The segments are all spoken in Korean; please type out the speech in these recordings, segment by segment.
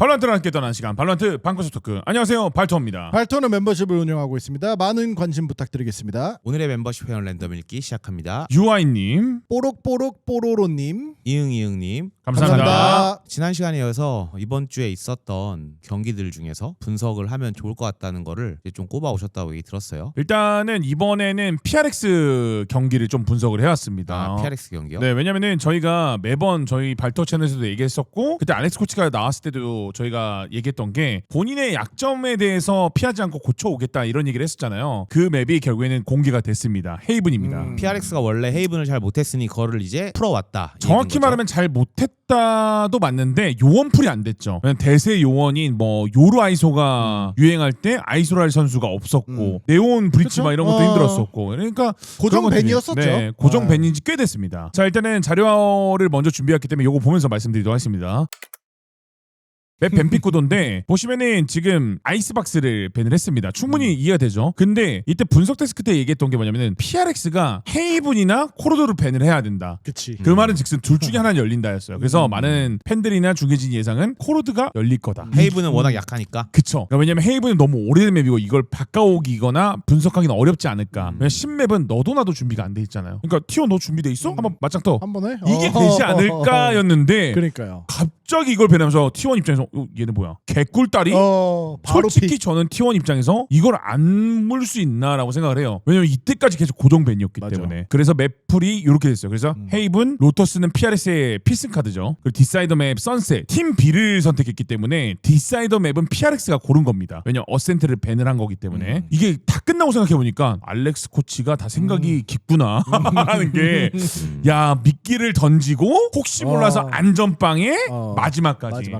발로란트랑 함께 떠나는 시간 발로란트 방구석 토크. 안녕하세요, 발토입니다. 발토는 멤버십을 운영하고 있습니다. 많은 관심 부탁드리겠습니다. 오늘의 멤버십 회원 랜덤 읽기 시작합니다. 유아이님, 뽀록뽀록 뽀로로님 이응이응님 감사합니다. 지난 시간에 이어서 이번 주에 있었던 경기들 중에서 분석을 하면 좋을 것 같다는 거를 이제 좀 꼽아 오셨다고 얘기 들었어요. 일단은 이번에는 PRX 경기를 좀 분석을 해왔습니다. 아, PRX 경기요? 네, 왜냐면은 저희가 매번 저희 발토 채널에서도 얘기했었고 그때 알렉스 코치가 나왔을 때도 저희가 얘기했던 게 본인의 약점에 대해서 피하지 않고 고쳐오겠다 이런 얘기를 했었잖아요. 그 맵이 결국에는 공개가 됐습니다. 헤이븐입니다. PRX가 원래 헤이븐을 잘 못했으니 그거를 이제 풀어왔다. 정확히 말하면 잘 못했다도 맞는데 요원풀이 안 됐죠. 대세 요원인 뭐 요루 아이소가 유행할 때 아이소랄 선수가 없었고 네온 브리치 그쵸? 막 이런 것도 힘들었었고 그러니까 고정 그런 것들이- 밴이었었죠. 네, 고정 아. 밴인지 꽤 됐습니다. 자, 일단은 자료를 먼저 준비했기 때문에 요거 보면서 말씀드리도록 하겠습니다. 맵 뱀픽 구도인데 보시면은 지금 아이스박스를 밴을 했습니다. 충분히 이해가 되죠. 근데 이때 분석 데스크 때 얘기했던 게 뭐냐면은 PRX가 헤이븐이나 코르도를 밴을 해야 된다. 그치. 그 말은 즉슨 둘 중에 하나는 열린다였어요. 그래서 많은 팬들이나 중계진 예상은 코르드가 열릴 거다. 헤이븐은 워낙 약하니까. 그쵸. 그러니까 왜냐면 헤이븐은 너무 오래된 맵이고 이걸 바꿔오기거나 분석하기는 어렵지 않을까. 왜냐면 신맵은 너도 나도 준비가 안 돼 있잖아요. 그러니까 티오 너 준비돼 있어? 한번 맞짱 떠. 한 번에 이게 되지 않을까였는데 그러니까요. 갑자기 이걸 배우면서 T1 입장에서 얘는 뭐야? 개꿀다리? 바로 솔직히 저는 T1 입장에서 이걸 안 물 수 있나라고 생각을 해요. 왜냐면 이때까지 계속 고정 밴이었기 맞아. 때문에. 그래서 맵풀이 이렇게 됐어요. 그래서 헤이븐, 로터스는 PRS의 필승 카드죠. 그리고 디사이더 맵, 선셋, 팀 B를 선택했기 때문에 디사이더 맵은 PRX가 고른 겁니다. 왜냐면 어센트를 밴을 한 거기 때문에. 이게 다 끝나고 생각해보니까 알렉스 코치가 다 생각이 깊구나 하는 게 야, 미끼를 던지고 혹시 몰라서 안전빵에 마지막까지.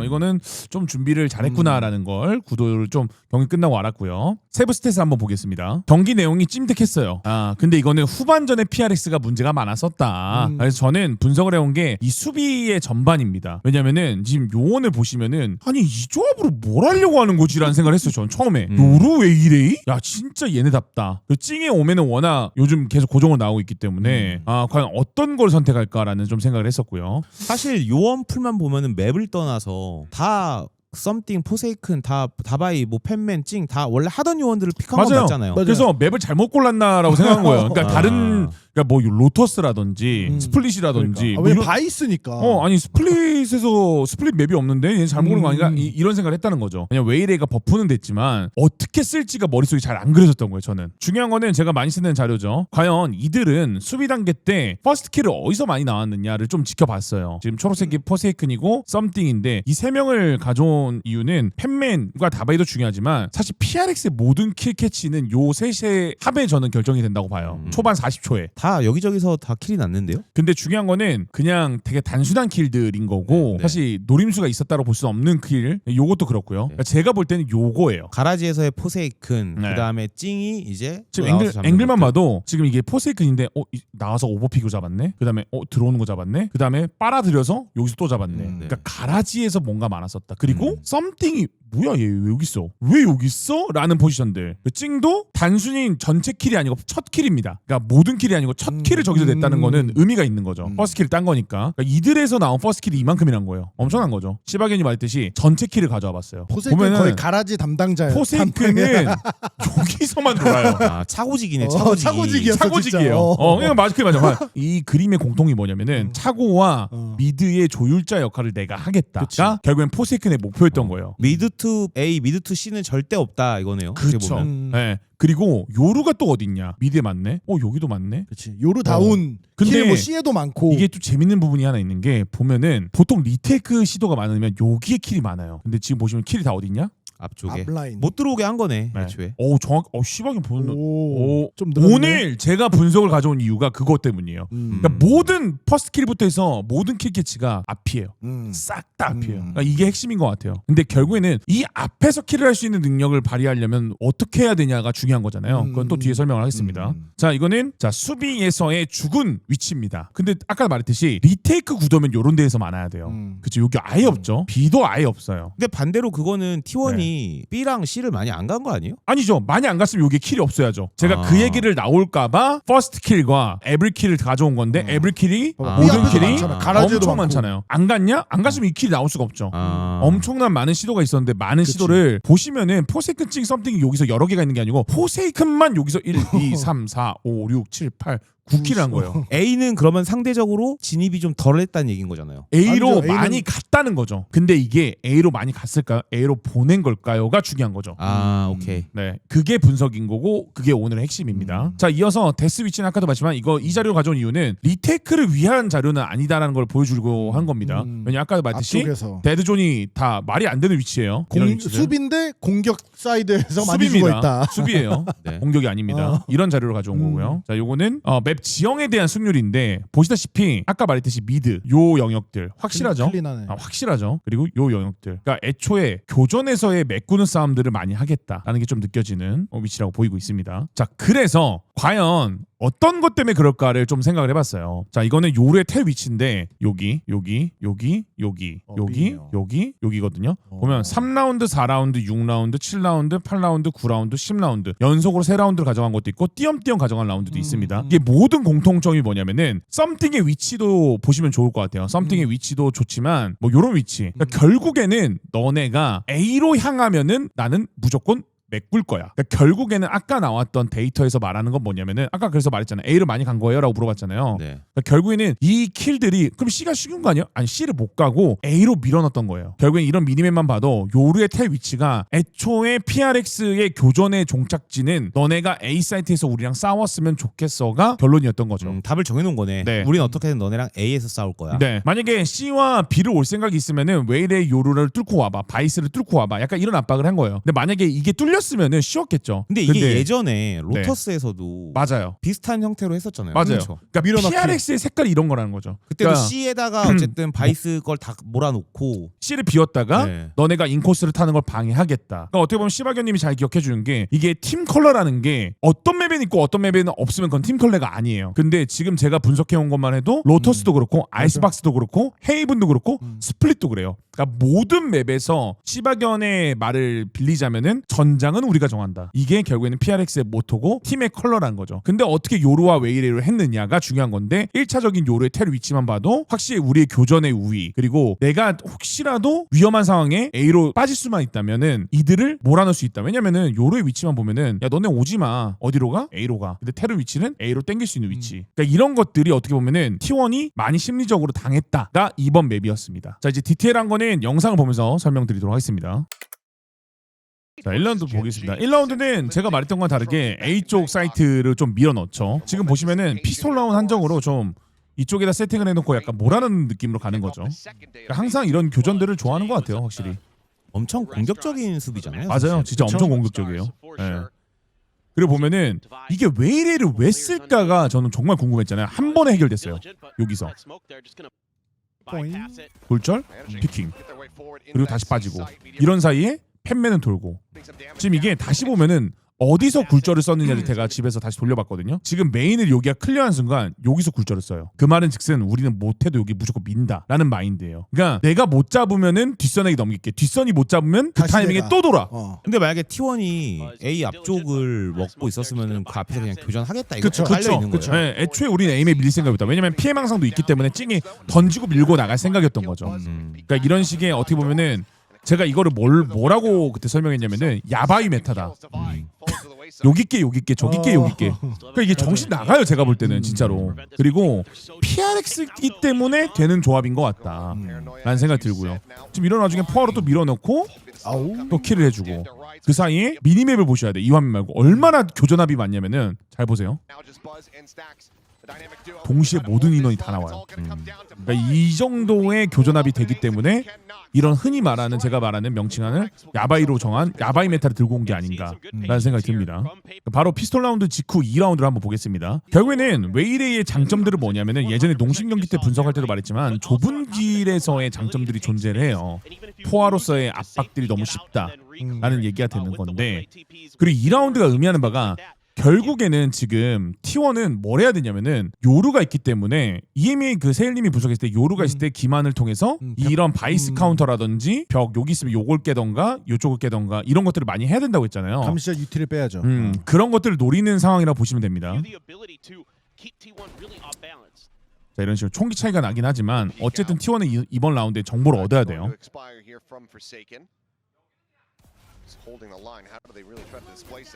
이거는 좀 준비를 잘했구나라는 걸 구도를 좀 경기 끝나고 알았고요. 세부 스탯을 한번 보겠습니다. 경기 내용이 찜득했어요. 근데 이거는 후반전에 PRX가 문제가 많았었다. 그래서 저는 분석을 해온 게 이 수비의 전반입니다. 왜냐면은 지금 요원을 보시면은 아니 이 조합으로 뭘 하려고 하는 거지라는 생각을 했어요. 저는 처음에 요루 왜 이래? 야 진짜 얘네답다. 찡에 오면은 워낙 요즘 계속 고정으로 나오고 있기 때문에 과연 어떤 걸 선택할까라는 좀 생각을 했었고요. 사실 요원풀만 보면은 맵을 떠나서 다 썸띵, 포세이큰, 다바이, 뭐 팬맨, 찡 다 원래 하던 요원들을 픽한 건 맞아요. 맞잖아요. 그래서 맵을 잘못 골랐나라고 생각한 거예요. 그러니까 다른 그러니까 뭐 로터스라든지 스플릿이라든지 그러니까. 뭐 왜 이런- 바 있으니까. 아니 스플릿에서 스플릿 맵이 없는데 얘는 잘못 고른 거 아닌가 이런 생각을 했다는 거죠. 그냥 웨이레이가 버프는 됐지만 어떻게 쓸지가 머릿속에 잘 안 그려졌던 거예요. 저는 중요한 거는 제가 많이 쓰는 자료죠. 과연 이들은 수비 단계 때 퍼스트 킬을 어디서 많이 나왔느냐를 좀 지켜봤어요. 지금 초록색이 포세이큰이고 썸띵인데 이 세 명을 가져온 이유는 팬맨과 다바이도 중요하지만 사실 PRX의 모든 킬 캐치는 요 셋의 합에 저는 결정이 된다고 봐요. 초반 40초에. 다 여기저기서 다 킬이 났는데요. 근데 중요한 거는 그냥 되게 단순한 킬들인 거고 네. 사실 노림수가 있었다고 볼 수 없는 킬 요것도 그렇고요. 그러니까 제가 볼 때는 요거예요. 가라지에서의 포세이큰, 네. 그다음에 찡이 이제 지금 또 나와서 잡는 앵글만 것들. 봐도 지금 이게 포세이큰인데 나와서 오버픽으로 잡았네. 그다음에 들어오는 거 잡았네. 그다음에 빨아들여서 여기서 또 잡았네. 그러니까 가라지에서 뭔가 많았었다. 그리고 썸띵이 뭐야 얘 왜 여기 있어? 왜 여기 있어? 라는 포지션들. 그 찡도 단순히 전체 킬이 아니고 첫 킬입니다. 그러니까 모든 킬이 아니고 첫 킬을 저기서 냈다는 거는 의미가 있는 거죠. 퍼스트 킬을 딴 거니까. 그러니까 이들에서 나온 퍼스트 킬이 이만큼이란 거예요. 엄청난 거죠. 시바견이 말했듯이 전체 킬을 가져와 봤어요. 포세이큰 거의 가라지 담당자예요. 포세이큰은 여기서만 놀아요. 차고직이네. 차고직. 차고직이었어. 차고직이에요. 그냥 맞아. 이 그림의 공통이 뭐냐면은 차고와 미드의 조율자 역할을 내가 하겠다가 그치. 결국엔 포세이큰의 목표였던 거예요. 미드 투 A, 미드 투 C는 절대 없다 이거네요. 어떻게 그렇죠. 보면. 네. 그리고 요루가 또 어딨냐? 미드에 맞네. 여기도 맞네. 그렇지. 요르다운. 근데 킬 뭐 C에도 많고. 이게 또 재밌는 부분이 하나 있는 게 보면은 보통 리테이크 시도가 많으면 여기에 킬이 많아요. 근데 지금 보시면 킬이 다 어딨냐? 앞쪽에 앞라인. 못 들어오게 한 거네. 네. 애초에. 정확. 시바견 보는. 좀 늘었네. 오늘 제가 분석을 가져온 이유가 그것 때문이에요. 그러니까 모든 퍼스트 킬부터 해서 모든 킬 캐치가 앞이에요. 싹 다 앞이에요. 그러니까 이게 핵심인 것 같아요. 근데 결국에는 이 앞에서 킬을 할 수 있는 능력을 발휘하려면 어떻게 해야 되냐가 중요한 거잖아요. 그건 또 뒤에 설명을 하겠습니다. 자, 이거는 수비에서의 죽은 위치입니다. 근데 아까 말했듯이 리테이크 구도면 요런 데에서 많아야 돼요. 그쵸? 여기 아예 없죠. B도 아예 없어요. 근데 반대로 그거는 T1이 T1이 B랑 C를 많이 안 간 거 아니에요? 아니죠. 많이 안 갔으면 여기에 킬이 없어야죠. 제가 그 얘기를 나올까봐 퍼스트 킬과 에브리 킬을 가져온 건데 에브리 킬이 모든 삐 킬이 많잖아. 가라지도 엄청 많고. 많잖아요. 안 갔냐? 안 갔으면 이 킬이 나올 수가 없죠. 엄청난 많은 시도가 있었는데 많은 그치. 시도를 보시면은 포세이큰 찡 썸띵이 여기서 여러 개가 있는 게 아니고 포세이큰만 여기서 1, 2, 3, 4, 5, 6, 7, 8, 9킬을 한 거예요. A는 그러면 상대적으로 진입이 좀 덜했다는 얘기인 거잖아요. A로 아니죠. A는- 많이 갔다는 거죠. 근데 이게 A로 많이 갔을까요? A로 보낸 걸까요?가 중요한 거죠. 오케이. 네, 그게 분석인 거고 그게 오늘의 핵심입니다. 자, 이어서 데스 위치는 아까도 봤지만 이 자료 가져온 이유는 리테이크를 위한 자료는 아니다라는 걸 보여주려고 한 겁니다. 왜냐 아까도 말했듯이 앞쪽에서 데드존이 다 말이 안 되는 위치예요. 이런 위치들. 수비인데 공격 사이드에서 많이 수비입니다. 죽어 있다. 수비예요. 네. 공격이 아닙니다. 이런 자료를 가져온 거고요. 자, 요거는 맵 지형에 대한 승률인데 보시다시피 아까 말했듯이 미드 요 영역들 확실하죠. 클린하네. 확실하죠. 그리고 요 영역들. 그러니까 애초에 교전에서의 메꾸는 싸움들을 많이 하겠다라는 게 좀 느껴지는 위치라고 보이고 있습니다. 자, 그래서 과연 어떤 것 때문에 그럴까를 좀 생각을 해봤어요. 자, 이거는 요루의 텔 위치인데 여기 B네요. 여기거든요. 보면 3라운드, 4라운드, 6라운드, 7라운드, 8라운드, 9라운드, 10라운드 연속으로 3라운드를 가져간 것도 있고 띄엄띄엄 가져간 라운드도 있습니다. 이게 모든 공통점이 뭐냐면은 썸띵의 위치도 보시면 좋을 것 같아요. 썸띵의 위치도 좋지만 뭐 요런 위치. 그러니까 결국에는 너네가 A로 향하면은 나는 무조건 메꿀 거야. 그러니까 결국에는 아까 나왔던 데이터에서 말하는 건 뭐냐면은 아까 그래서 말했잖아요. A를 많이 간 거예요라고 물어봤잖아요. 네. 그러니까 결국에는 이 킬들이 그럼 C가 쉬운 거 아니야? 아니 C를 못 가고 A로 밀어넣었던 거예요. 결국엔 이런 미니맵만 봐도 요루의 텔 위치가 애초에 PRX의 교전의 종착지는 너네가 A 사이트에서 우리랑 싸웠으면 좋겠어가 결론이었던 거죠. 답을 정해놓은 거네. 네. 우린 어떻게든 너네랑 A에서 싸울 거야. 네. 만약에 C와 B를 올 생각이 있으면은 웨일의 요루를 뚫고 와봐, 바이스를 뚫고 와봐. 약간 이런 압박을 한 거예요. 근데 만약에 이게 뚫렸으면은 쉬웠겠죠. 근데 이게 예전에 로터스에서도 맞아요. 비슷한 형태로 했었잖아요. 맞아요. 그렇죠. 그러니까 밀어넣기. PRX의 색깔이 이런 거라는 거죠. 그때도 그러니까 C에다가 어쨌든 바이스 걸 다 몰아놓고 C를 비웠다가 네. 너네가 인코스를 타는 걸 방해하겠다. 그러니까 어떻게 보면 시바견님이 잘 기억해 주는 게 이게 팀 컬러라는 게 어떤 맵에는 있고 어떤 맵에는 없으면 그건 팀 컬러가 아니에요. 근데 지금 제가 분석해 온 것만 해도 로터스도 그렇고 아이스박스도 그렇고 헤이븐도 그렇고 스플릿도 그래요. 그러니까 모든 맵에서 시바견의 말을 빌리자면은 전장은 우리가 정한다. 이게 결국에는 PRX의 모토고 팀의 컬러라는 거죠. 근데 어떻게 요루와 웨이레를 했느냐가 중요한 건데 1차적인 요루의 텔 위치만 봐도 확실히 우리의 교전의 우위 그리고 내가 혹시라도 위험한 상황에 A로 빠질 수만 있다면은 이들을 몰아넣을 수 있다. 왜냐면은 요루의 위치만 보면은 야 너네 오지 마. 어디로 가? A로 가. 근데 텔의 위치는 A로 땡길 수 있는 위치. 그러니까 이런 것들이 어떻게 보면은 T1이 많이 심리적으로 당했다가 이번 맵이었습니다. 자, 이제 디테일한 거는 영상을 보면서 설명드리도록 하겠습니다. 자, 1라운드 보겠습니다. 1라운드는 제가 말했던 거와 다르게 A쪽 사이트를 좀 밀어넣죠. 지금 보시면은 피스톨 라운 한정으로 좀 이쪽에다 세팅을 해놓고 약간 몰아넣는 느낌으로 가는 거죠. 그러니까 항상 이런 교전들을 좋아하는 것 같아요, 확실히. 엄청 공격적인 수비잖아요. 맞아요, 사실. 진짜 그쵸? 엄청 공격적이에요. 예. 그리고 보면은 이게 왜 이래를 왜 쓸까가 저는 정말 궁금했잖아요. 한 번에 해결됐어요. 여기서 포인. 골절, 피킹, 그리고 다시 빠지고 이런 사이에 팬맨은 돌고 지금 이게 다시 보면은 어디서 굴절을 썼느냐를 제가 집에서 다시 돌려봤거든요. 지금 메인을 여기가 클리어한 순간 여기서 굴절을 써요. 그 말은 즉슨 우리는 못해도 여기 무조건 민다라는 마인드예요. 그러니까 내가 못 잡으면은 뒷선에게 넘길게. 뒷선이 못 잡으면 그 다시 타이밍에 내가. 또 돌아. 근데 만약에 T1이 A 앞쪽을 먹고 있었으면은 그 앞에서 그냥 교전하겠다 이거 그쵸, 깔려 있는 그쵸. 거예요. 네, 애초에 우리는 에임에 밀릴 생각이었다. 왜냐면 피해 망상도 있기 때문에 찡이 던지고 밀고 나갈 생각이었던 거죠. 그러니까 이런 식의 어떻게 보면은 제가 이거를 뭐라고 그때 설명했냐면은 야바이 메타다. 여기 있게 여기 있게 저기 있게 여기 있게. 그러니까 이게 정신 나가요, 제가 볼 때는 진짜로. 그리고 PRX이기 때문에 되는 조합인 것 같다 라는 생각이 들고요. 지금 이런 와중에 포화로 또 밀어넣고 또 킬을 해주고 그 사이에 미니맵을 보셔야 돼. 이 화면 말고 얼마나 교전합이 많냐면은 잘 보세요. 동시에 모든 인원이 다 나와요. 그러니까 이 정도의 교전합이 되기 때문에 이런 흔히 말하는 제가 말하는 명칭하는 야바이로 정한 야바이 메타를 들고 온 게 아닌가라는 생각이 듭니다. 바로 피스톨 라운드 직후 2라운드를 한번 보겠습니다. 결국에는 웨이레이의 장점들은 뭐냐면은 예전에 농심 경기 때 분석할 때도 말했지만 좁은 길에서의 장점들이 존재를 해요. 포화로서의 압박들이 너무 쉽다라는 얘기가 되는 건데 그리고 2라운드가 의미하는 바가 결국에는 지금 T1은 뭘 해야 되냐면은 요루가 있기 때문에 EMA 그 세일님이 분석했을 때 요루가 있을 때 기만을 통해서 이런 바이스 카운터라든지 벽 여기 있으면 요걸 깨던가 요쪽을 깨던가 이런 것들을 많이 해야 된다고 했잖아요. 감시자 유티를 빼야죠. 그런 것들을 노리는 상황이라고 보시면 됩니다. 자, 이런 식으로 총기 차이가 나긴 하지만 어쨌든 T1은 이번 라운드에 정보를 얻어야 돼요.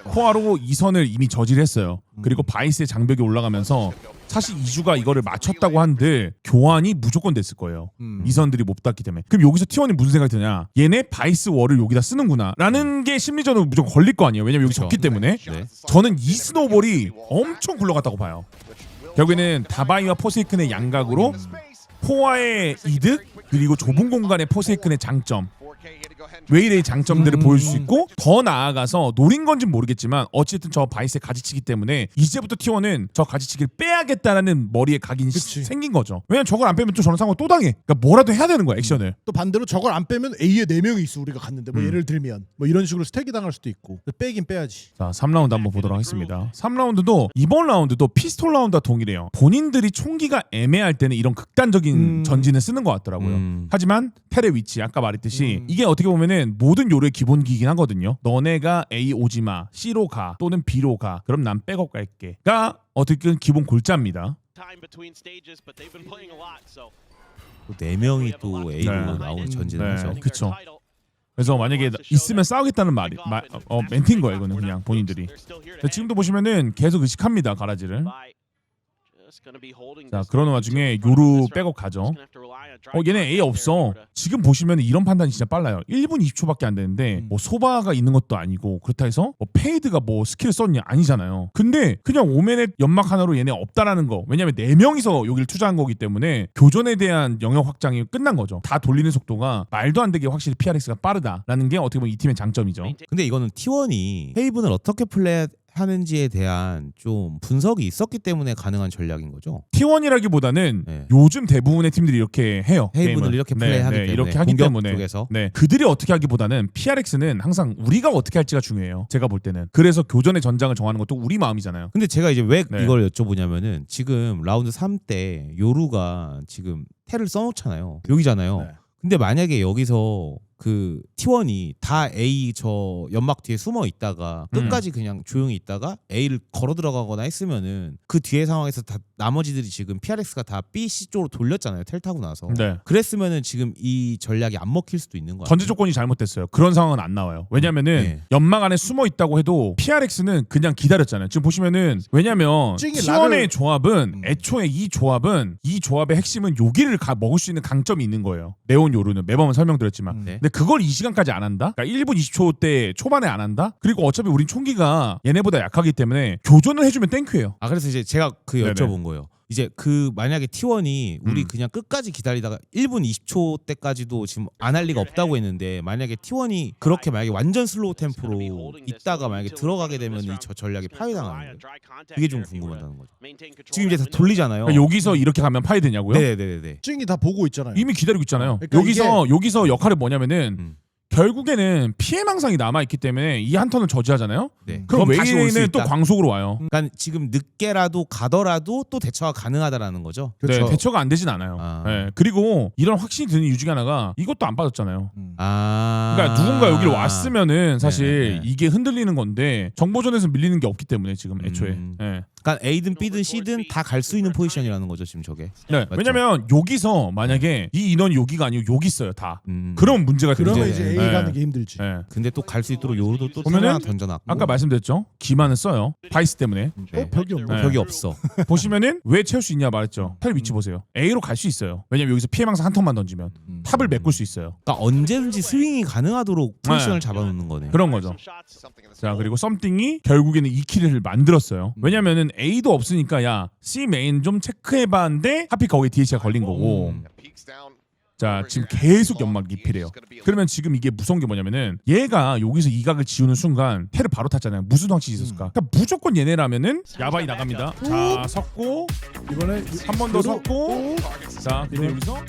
코아로 2선을 이미 저질했어요. 그리고 바이스의 장벽이 올라가면서 사실 이주가 이거를 맞췄다고 한들 교환이 무조건 됐을 거예요. 2선들이 못 닿기 때문에. 그럼 여기서 T1이 무슨 생각이 드냐? 얘네 바이스 월을 여기다 쓰는구나 라는 게 심리적으로 무조건 걸릴 거 아니에요. 왜냐면 여기 졌기 때문에. 네. 저는 이 스노볼이 엄청 굴러갔다고 봐요. 결국에는 다바이와 포세이큰의 양각으로 포화의 이득 그리고 좁은 공간의 포세이큰의 장점 웨일의 장점들을 보여줄 수 있고 더 나아가서 노린 건지는 모르겠지만 어쨌든 저 바이스의 가지치기 때문에 이제부터 T1은 저 가지치기를 빼야겠다라는 머리에 각인이 생긴 거죠. 왜냐면 저걸 안 빼면 또 저런 상황 또 당해. 그러니까 뭐라도 해야 되는 거야 액션을. 또 반대로 저걸 안 빼면 A에 4명이 있어 우리가 갔는데 뭐 예를 들면 뭐 이런 식으로 스택이 당할 수도 있고 빼긴 빼야지. 자 3라운드 한번 보도록 하겠습니다. 3라운드도 이번 라운드도 피스톨 라운드와 동일해요. 본인들이 총기가 애매할 때는 이런 극단적인 전진을 쓰는 것 같더라고요. 하지만 텔의 위치 아까 말했듯이 이게 어떻게 보면은 모든 요루의 기본기이긴 하거든요. 너네가 A 오지마 C로 가 또는 B로 가 그럼 난 백업 갈게가 어떻게든 기본 골자입니다. 또 4명이 또 A로 네. 나온 전진을 하죠. 네, 그쵸. 그래서 만약에 있으면 싸우겠다는 말이 멘트인 거예요. 이거는 그냥 본인들이. 지금도 보시면은 계속 의식합니다. 가라지를. 자 그러는 와중에 요루 백업 가죠. 얘네 A 없어. 지금 보시면 이런 판단이 진짜 빨라요. 1분 20초밖에 안 되는데 뭐 소바가 있는 것도 아니고 그렇다 해서 뭐 페이드가 뭐 스킬을 썼냐 아니잖아요. 근데 그냥 오맨의 연막 하나로 얘네 없다라는 거. 왜냐면 4명이서 여기를 투자한 거기 때문에 교전에 대한 영역 확장이 끝난 거죠. 다 돌리는 속도가 말도 안 되게 확실히 PRX가 빠르다라는 게 어떻게 보면 이 팀의 장점이죠. 근데 이거는 T1이 헤이븐을 어떻게 플레이하는지에 대한 좀 분석이 있었기 때문에 가능한 전략인 거죠. T1이라기보다는 네. 요즘 대부분의 팀들이 이렇게 해요. 헤이븐을 게임을. 이렇게 플레이하기 때문에 이렇게 하기 공격 때문에 쪽에서. 네, 그들이 어떻게 하기보다는 PRX는 항상 우리가 어떻게 할지가 중요해요. 제가 볼 때는. 그래서 교전의 전장을 정하는 것도 우리 마음이잖아요. 근데 제가 이제 왜 네. 이걸 여쭤보냐면은 지금 라운드 3 때 요루가 지금 텔을 써놓잖아요. 여기잖아요. 네. 근데 만약에 여기서 그 T1이 다 A 저 연막 뒤에 숨어 있다가 끝까지 그냥 조용히 있다가 A를 걸어 들어가거나 했으면은 그 뒤에 상황에서 다 나머지들이 지금 PRX가 다 B, C 쪽으로 돌렸잖아요. 텔 타고 나서. 네. 그랬으면은 지금 이 전략이 안 먹힐 수도 있는 거예요. 전제 조건이 잘못됐어요. 그런 상황은 안 나와요. 왜냐면은 네. 연막 안에 숨어 있다고 해도 PRX는 그냥 기다렸잖아요. 지금 보시면은 왜냐면 찡이 T1의 조합은 애초에 이 조합의 핵심은 여기를 먹을 수 있는 강점이 있는 거예요. 네온 요루는 매번 설명드렸지만. 네. 근데 그걸 이 시간까지 안 한다? 그러니까 1분 20초 때 초반에 안 한다? 그리고 어차피 우린 총기가 얘네보다 약하기 때문에 교전을 해주면 땡큐예요. 아 그래서 이제 제가 그 네네. 여쭤본 거예요. 이제 그 만약에 T1이 우리 그냥 끝까지 기다리다가 1분 20초 때까지도 지금 안 할 리가 없다고 했는데 만약에 T1이 그렇게 만약에 완전 슬로우 템포로 있다가 만약에 들어가게 되면 이 저 전략이 파괴당하는 거예요. 그게 좀 궁금하다는 거죠. 지금 이제 다 돌리잖아요. 그러니까 여기서 이렇게 가면 파이되냐고요? 네네네. 찡이 다 보고 있잖아요. 이미 기다리고 있잖아요. 그러니까 여기서 역할이 뭐냐면은 결국에는 피해 망상이 남아 있기 때문에 이 한 턴을 저지하잖아요. 네. 그럼 다시 올수 웨이는 또 있다. 광속으로 와요. 그러니까 지금 늦게라도 가더라도 또 대처가 가능하다라는 거죠. 그렇죠. 네, 대처가 안 되진 않아요. 아. 네, 그리고 이런 확신이 드는 이유 중에 하나가 이것도 안 빠졌잖아요. 아. 그러니까 누군가 여기를 왔으면은 사실 네. 이게 흔들리는 건데 정보전에서 밀리는 게 없기 때문에 지금 애초에. 네. 그러니까 A든 B든 C든 다 갈 수 있는 포지션이라는 거죠 지금 저게. 네, 맞죠? 왜냐면 여기서 만약에 이 인원이 여기가 아니고 여기 있어요 다. 음. 그럼 문제가 되죠. 그러면 이제, 이제 A 네. 가는 게 힘들지. 네. 근데 또 갈 수 있도록 요로도 또 보면은 하나 던져놨고. 아까 말씀드렸죠. 기만을 써요. 바이스 때문에. 네. 벽이 없네. 네. 벽이 없어. 보시면은 왜 채울 수 있냐 말했죠. 텔 위치 보세요. A로 갈 수 있어요. 왜냐면 여기서 피해 망상 한 턴만 던지면 탑을 메꿀 수 있어요. 그러니까 언제든지 스윙이 가능하도록 포지션을 네. 잡아놓는 거네. 그런 거죠. 자 그리고 썸띵이 결국에는 이 킬을 만들었어요. 왜냐면은 A도 없으니까 야 C 메인 좀 체크해봤는데 하필 거기에 DH가 걸린 거고. 자 지금 계속 연막 리필해요. 그러면 지금 이게 무서운 게 뭐냐면은 얘가 여기서 이 각을 지우는 순간 텔을 바로 탔잖아요. 무슨 확신이 있었을까? 그러니까 무조건 얘네라면은 야바이 나갑니다. 자 섰고 이번에 한 번 더 섰고 자 근데 여기서